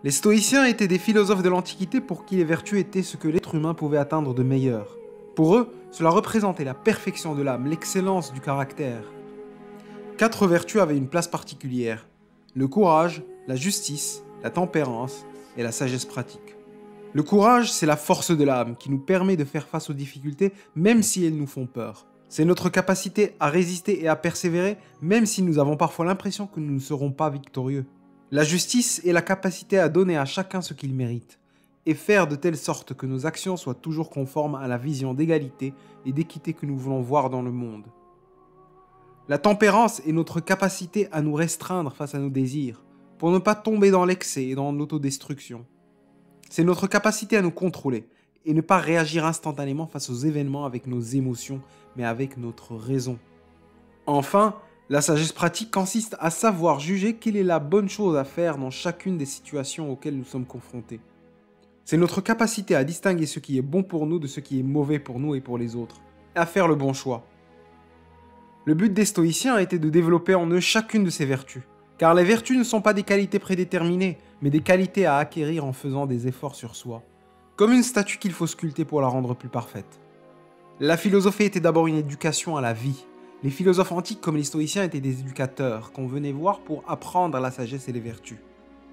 Les stoïciens étaient des philosophes de l'Antiquité pour qui les vertus étaient ce que l'être humain pouvait atteindre de meilleur. Pour eux, cela représentait la perfection de l'âme, l'excellence du caractère. 4 vertus avaient une place particulière: le courage, la justice, la tempérance et la sagesse pratique. Le courage, c'est la force de l'âme qui nous permet de faire face aux difficultés même si elles nous font peur. C'est notre capacité à résister et à persévérer même si nous avons parfois l'impression que nous ne serons pas victorieux. La justice est la capacité à donner à chacun ce qu'il mérite et faire de telle sorte que nos actions soient toujours conformes à la vision d'égalité et d'équité que nous voulons voir dans le monde. La tempérance est notre capacité à nous restreindre face à nos désirs, pour ne pas tomber dans l'excès et dans l'autodestruction. C'est notre capacité à nous contrôler et ne pas réagir instantanément face aux événements avec nos émotions, mais avec notre raison. Enfin, la sagesse pratique consiste à savoir juger quelle est la bonne chose à faire dans chacune des situations auxquelles nous sommes confrontés. C'est notre capacité à distinguer ce qui est bon pour nous de ce qui est mauvais pour nous et pour les autres, et à faire le bon choix. Le but des stoïciens était de développer en eux chacune de ces vertus, car les vertus ne sont pas des qualités prédéterminées, mais des qualités à acquérir en faisant des efforts sur soi, comme une statue qu'il faut sculpter pour la rendre plus parfaite. La philosophie était d'abord une éducation à la vie. Les philosophes antiques comme les stoïciens étaient des éducateurs qu'on venait voir pour apprendre la sagesse et les vertus.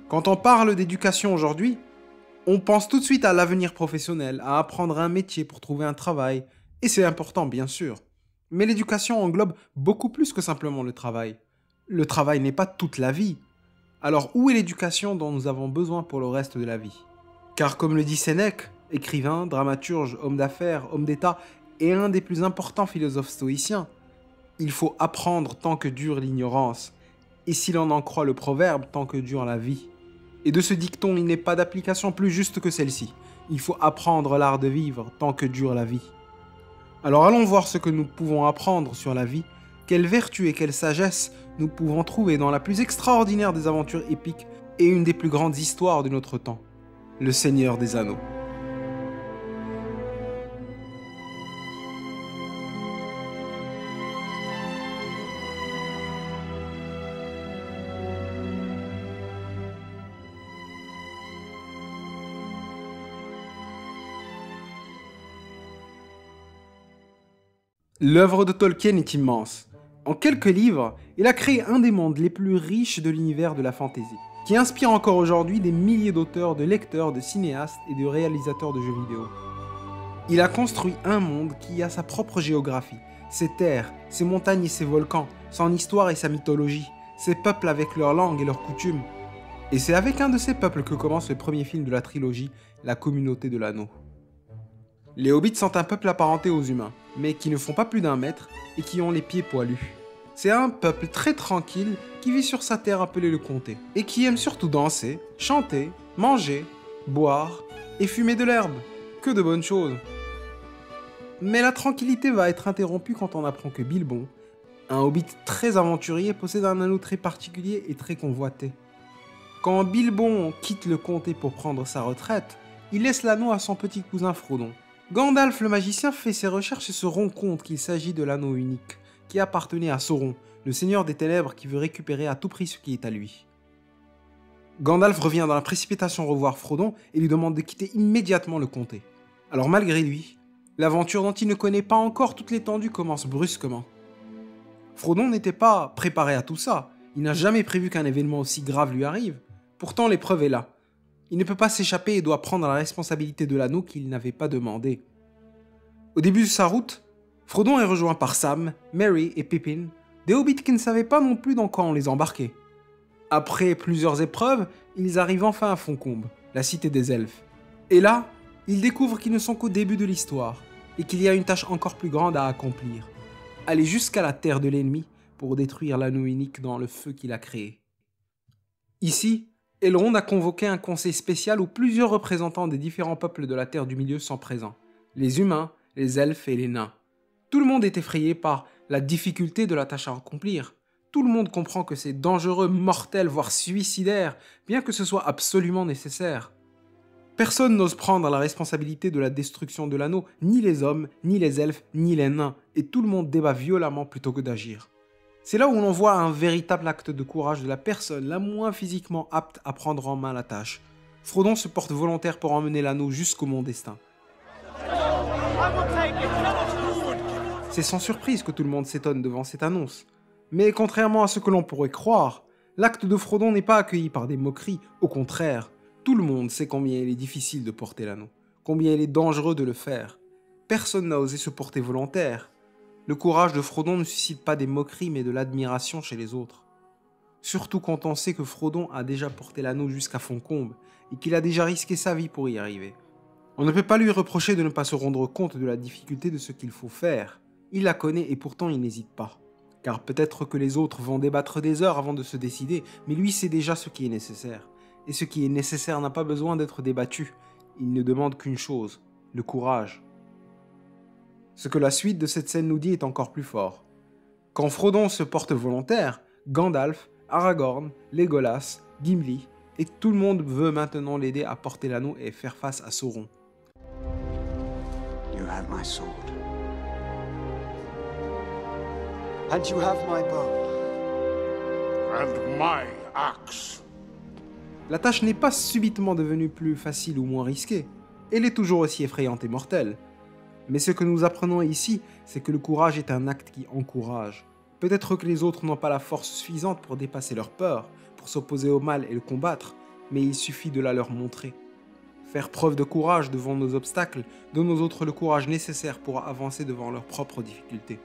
Quand on parle d'éducation aujourd'hui, on pense tout de suite à l'avenir professionnel, à apprendre un métier pour trouver un travail, et c'est important bien sûr. Mais l'éducation englobe beaucoup plus que simplement le travail. Le travail n'est pas toute la vie. Alors où est l'éducation dont nous avons besoin pour le reste de la vie? Car comme le dit Sénèque, écrivain, dramaturge, homme d'affaires, homme d'État et un des plus importants philosophes stoïciens, il faut apprendre tant que dure l'ignorance, et si l'on en croit le proverbe, tant que dure la vie. Et de ce dicton, il n'est pas d'application plus juste que celle-ci. Il faut apprendre l'art de vivre tant que dure la vie. Alors allons voir ce que nous pouvons apprendre sur la vie, quelles vertus et quelle sagesse nous pouvons trouver dans la plus extraordinaire des aventures épiques et une des plus grandes histoires de notre temps, le Seigneur des Anneaux. L'œuvre de Tolkien est immense. En quelques livres, il a créé un des mondes les plus riches de l'univers de la fantasy, qui inspire encore aujourd'hui des milliers d'auteurs, de lecteurs, de cinéastes et de réalisateurs de jeux vidéo. Il a construit un monde qui a sa propre géographie, ses terres, ses montagnes et ses volcans, son histoire et sa mythologie, ses peuples avec leurs langues et leurs coutumes. Et c'est avec un de ces peuples que commence le premier film de la trilogie, La Communauté de l'Anneau. Les hobbits sont un peuple apparenté aux humains, mais qui ne font pas plus d'1 mètre et qui ont les pieds poilus. C'est un peuple très tranquille qui vit sur sa terre appelée le comté, et qui aime surtout danser, chanter, manger, boire et fumer de l'herbe. Que de bonnes choses. Mais la tranquillité va être interrompue quand on apprend que Bilbon, un hobbit très aventurier, possède un anneau très particulier et très convoité. Quand Bilbon quitte le comté pour prendre sa retraite, il laisse l'anneau à son petit cousin Frodon. Gandalf le magicien fait ses recherches et se rend compte qu'il s'agit de l'anneau unique, qui appartenait à Sauron, le seigneur des ténèbres qui veut récupérer à tout prix ce qui est à lui. Gandalf revient dans la précipitation revoir Frodon et lui demande de quitter immédiatement le comté. Alors malgré lui, l'aventure dont il ne connaît pas encore toute l'étendue commence brusquement. Frodon n'était pas préparé à tout ça, il n'a jamais prévu qu'un événement aussi grave lui arrive, pourtant l'épreuve est là. Il ne peut pas s'échapper et doit prendre la responsabilité de l'anneau qu'il n'avait pas demandé. Au début de sa route, Frodon est rejoint par Sam, Merry et Pippin, des hobbits qui ne savaient pas non plus dans quoi on les embarquait. Après plusieurs épreuves, ils arrivent enfin à Foncombe, la cité des elfes. Et là, ils découvrent qu'ils ne sont qu'au début de l'histoire, et qu'il y a une tâche encore plus grande à accomplir. Aller jusqu'à la terre de l'ennemi pour détruire l'anneau unique dans le feu qu'il a créé. Ici, Elrond a convoqué un conseil spécial où plusieurs représentants des différents peuples de la Terre du Milieu sont présents. Les humains, les elfes et les nains. Tout le monde est effrayé par la difficulté de la tâche à accomplir. Tout le monde comprend que c'est dangereux, mortel, voire suicidaire, bien que ce soit absolument nécessaire. Personne n'ose prendre la responsabilité de la destruction de l'anneau, ni les hommes, ni les elfes, ni les nains, et tout le monde débat violemment plutôt que d'agir. C'est là où l'on voit un véritable acte de courage de la personne la moins physiquement apte à prendre en main la tâche. Frodon se porte volontaire pour emmener l'anneau jusqu'au mont Destin. C'est sans surprise que tout le monde s'étonne devant cette annonce. Mais contrairement à ce que l'on pourrait croire, l'acte de Frodon n'est pas accueilli par des moqueries, au contraire, tout le monde sait combien il est difficile de porter l'anneau, combien il est dangereux de le faire. Personne n'a osé se porter volontaire. Le courage de Frodon ne suscite pas des moqueries mais de l'admiration chez les autres. Surtout quand on sait que Frodon a déjà porté l'anneau jusqu'à Foncombe et qu'il a déjà risqué sa vie pour y arriver. On ne peut pas lui reprocher de ne pas se rendre compte de la difficulté de ce qu'il faut faire. Il la connaît et pourtant il n'hésite pas. Car peut-être que les autres vont débattre des heures avant de se décider, mais lui sait déjà ce qui est nécessaire. Et ce qui est nécessaire n'a pas besoin d'être débattu. Il ne demande qu'une chose, le courage. Ce que la suite de cette scène nous dit est encore plus fort. Quand Frodon se porte volontaire, Gandalf, Aragorn, Legolas, Gimli, et tout le monde veut maintenant l'aider à porter l'anneau et faire face à Sauron. You have my sword. And you have my bow. And my axe. La tâche n'est pas subitement devenue plus facile ou moins risquée. Elle est toujours aussi effrayante et mortelle. Mais ce que nous apprenons ici, c'est que le courage est un acte qui encourage. Peut-être que les autres n'ont pas la force suffisante pour dépasser leur peur, pour s'opposer au mal et le combattre, mais il suffit de la leur montrer. Faire preuve de courage devant nos obstacles donne aux autres le courage nécessaire pour avancer devant leurs propres difficultés.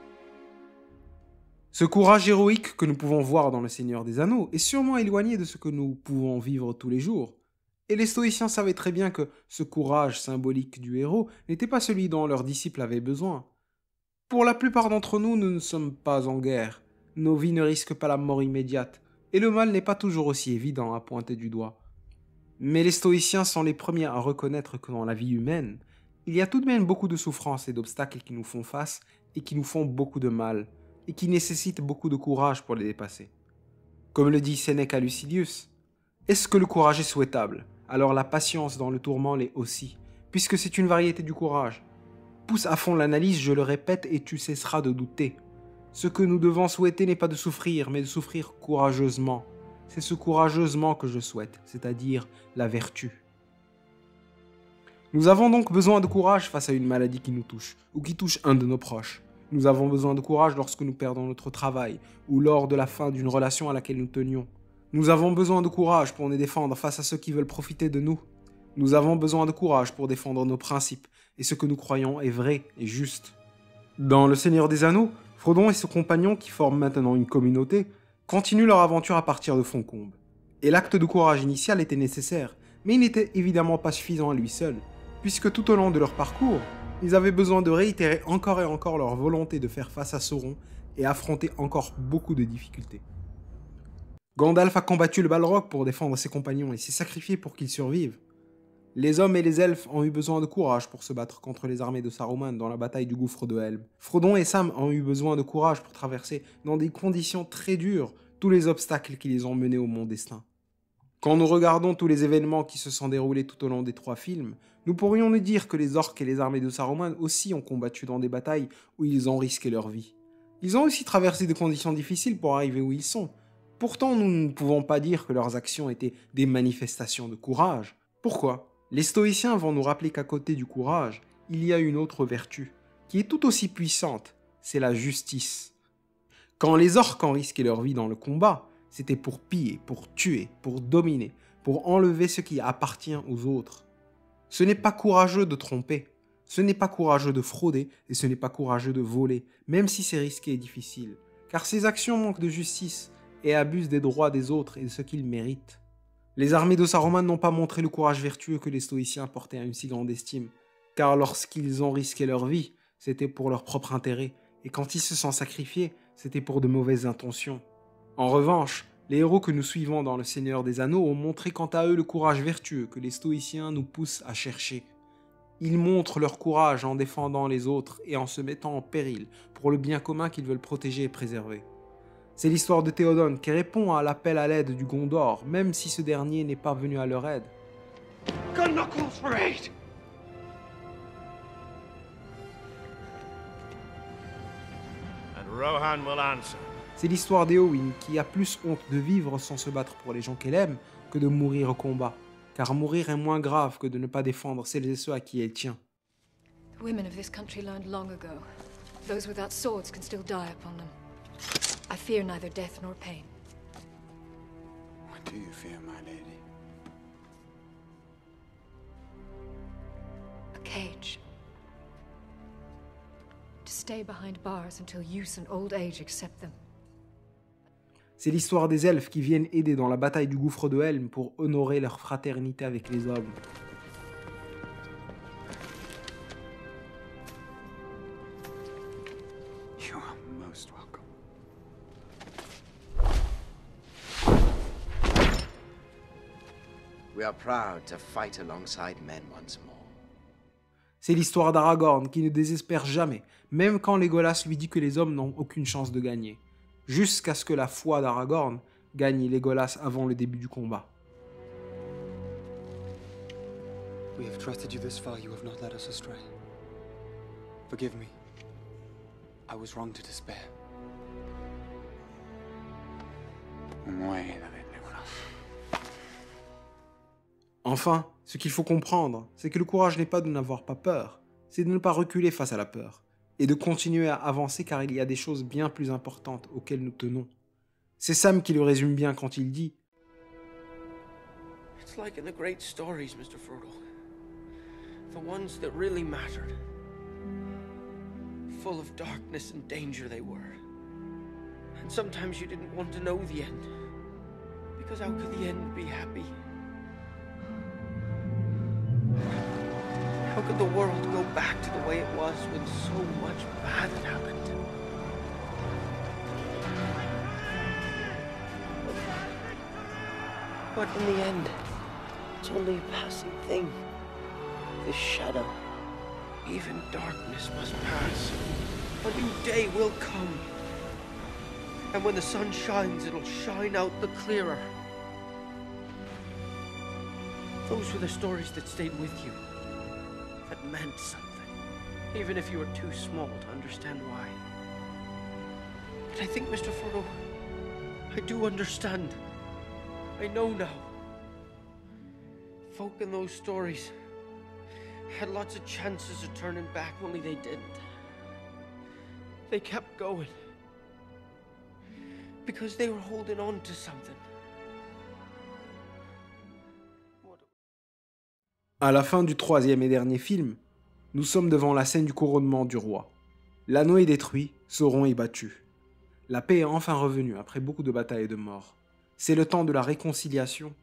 Ce courage héroïque que nous pouvons voir dans le Seigneur des Anneaux est sûrement éloigné de ce que nous pouvons vivre tous les jours. Et les stoïciens savaient très bien que ce courage symbolique du héros n'était pas celui dont leurs disciples avaient besoin. Pour la plupart d'entre nous, nous ne sommes pas en guerre. Nos vies ne risquent pas la mort immédiate. Et le mal n'est pas toujours aussi évident à pointer du doigt. Mais les stoïciens sont les premiers à reconnaître que dans la vie humaine, il y a tout de même beaucoup de souffrances et d'obstacles qui nous font face et qui nous font beaucoup de mal, et qui nécessitent beaucoup de courage pour les dépasser. Comme le dit Sénèque à Lucilius, « Est-ce que le courage est souhaitable ? Alors la patience dans le tourment l'est aussi, puisque c'est une variété du courage. Pousse à fond l'analyse, je le répète, et tu cesseras de douter. Ce que nous devons souhaiter n'est pas de souffrir, mais de souffrir courageusement. C'est ce courageusement que je souhaite, c'est-à-dire la vertu. » Nous avons donc besoin de courage face à une maladie qui nous touche, ou qui touche un de nos proches. Nous avons besoin de courage lorsque nous perdons notre travail, ou lors de la fin d'une relation à laquelle nous tenions. Nous avons besoin de courage pour nous défendre face à ceux qui veulent profiter de nous. Nous avons besoin de courage pour défendre nos principes, et ce que nous croyons est vrai et juste. Dans Le Seigneur des Anneaux, Frodon et ses compagnons, qui forment maintenant une communauté, continuent leur aventure à partir de Foncombe. Et l'acte de courage initial était nécessaire, mais il n'était évidemment pas suffisant à lui seul, puisque tout au long de leur parcours, ils avaient besoin de réitérer encore et encore leur volonté de faire face à Sauron et affronter encore beaucoup de difficultés. Gandalf a combattu le Balrog pour défendre ses compagnons et s'est sacrifié pour qu'ils survivent. Les hommes et les elfes ont eu besoin de courage pour se battre contre les armées de Saruman dans la bataille du gouffre de Helm. Frodon et Sam ont eu besoin de courage pour traverser, dans des conditions très dures, tous les obstacles qui les ont menés au mont Destin. Quand nous regardons tous les événements qui se sont déroulés tout au long des 3 films, nous pourrions nous dire que les orques et les armées de Saruman aussi ont combattu dans des batailles où ils ont risqué leur vie. Ils ont aussi traversé des conditions difficiles pour arriver où ils sont. Pourtant, nous ne pouvons pas dire que leurs actions étaient des manifestations de courage. Pourquoi ? Les stoïciens vont nous rappeler qu'à côté du courage, il y a une autre vertu, qui est tout aussi puissante, c'est la justice. Quand les orques ont risqué leur vie dans le combat, c'était pour piller, pour tuer, pour dominer, pour enlever ce qui appartient aux autres. Ce n'est pas courageux de tromper, ce n'est pas courageux de frauder et ce n'est pas courageux de voler, même si c'est risqué et difficile, car ces actions manquent de justice et abusent des droits des autres et de ce qu'ils méritent. Les armées de Saruman n'ont pas montré le courage vertueux que les stoïciens portaient à une si grande estime, car lorsqu'ils ont risqué leur vie, c'était pour leur propre intérêt, et quand ils se sont sacrifiés, c'était pour de mauvaises intentions. En revanche, les héros que nous suivons dans Le Seigneur des Anneaux ont montré quant à eux le courage vertueux que les stoïciens nous poussent à chercher. Ils montrent leur courage en défendant les autres et en se mettant en péril pour le bien commun qu'ils veulent protéger et préserver. C'est l'histoire de Théoden qui répond à l'appel à l'aide du Gondor, même si ce dernier n'est pas venu à leur aide. And Rohan will answer. C'est l'histoire d'Éowyn qui a plus honte de vivre sans se battre pour les gens qu'elle aime que de mourir au combat. car mourir est moins grave que de ne pas défendre celles et ceux à qui elle tient. The women of this country learned long ago. Those without swords can still die upon them. I fear neither death nor pain. What do you fear, my lady? A cage. To stay behind bars until use and old age accept them. C'est l'histoire des elfes qui viennent aider dans la bataille du gouffre de Helm pour honorer leur fraternité avec les hommes. You are most welcome. We are proud to fight alongside men once more. C'est l'histoire d'Aragorn qui ne désespère jamais, même quand Legolas lui dit que les hommes n'ont aucune chance de gagner, jusqu'à ce que la foi d'Aragorn gagne Legolas avant le début du combat. We have trusted you this far, you have not led us astray. Forgive me. I was wrong to despair. Enfin, ce qu'il faut comprendre, c'est que le courage n'est pas de n'avoir pas peur, c'est de ne pas reculer face à la peur, et de continuer à avancer car il y a des choses bien plus importantes auxquelles nous tenons. C'est Sam qui le résume bien quand il dit « It's like in the great stories, Mr. Frodo. The ones that really mattered. Full of darkness and danger they were. And sometimes you didn't want to know the end. Because how could the end be happy? How could the world go back to the way it was when so much bad had happened? But in the end, it's only a passing thing. This shadow. Even darkness must pass. A new day will come. And when the sun shines, it'll shine out the clearer. Those were the stories that stayed with you. That meant something. Even if you were too small to understand why. But I think, Mr. Frodo, I do understand. I know now. Folk in those stories had lots of chances of turning back, only they didn't. They kept going. Because they were holding on to something. À la fin du troisième et dernier film, nous sommes devant la scène du couronnement du roi. L'anneau est détruit, Sauron est battu. La paix est enfin revenue après beaucoup de batailles et de morts. C'est le temps de la réconciliation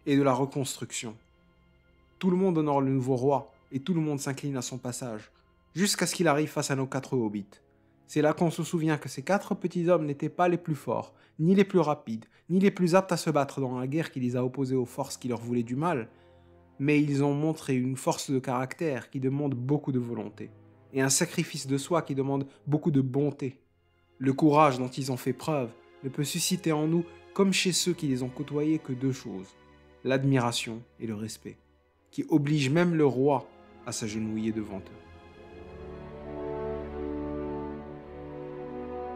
et de la reconstruction. Tout le monde honore le nouveau roi et tout le monde s'incline à son passage, jusqu'à ce qu'il arrive face à nos 4 hobbits. C'est là qu'on se souvient que ces 4 petits hommes n'étaient pas les plus forts, ni les plus rapides, ni les plus aptes à se battre dans la guerre qui les a opposés aux forces qui leur voulaient du mal, mais ils ont montré une force de caractère qui demande beaucoup de volonté, et un sacrifice de soi qui demande beaucoup de bonté. Le courage dont ils ont fait preuve ne peut susciter en nous, comme chez ceux qui les ont côtoyés, que 2 choses, l'admiration et le respect, qui obligent même le roi à s'agenouiller devant eux.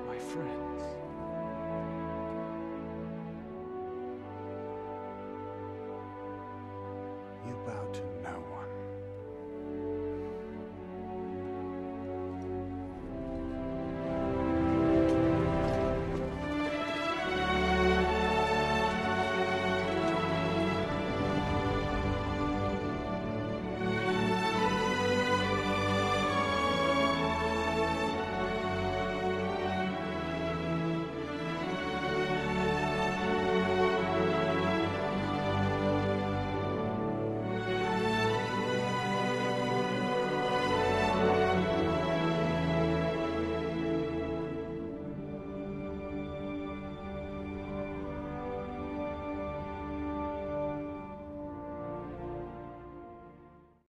My friends. You bow to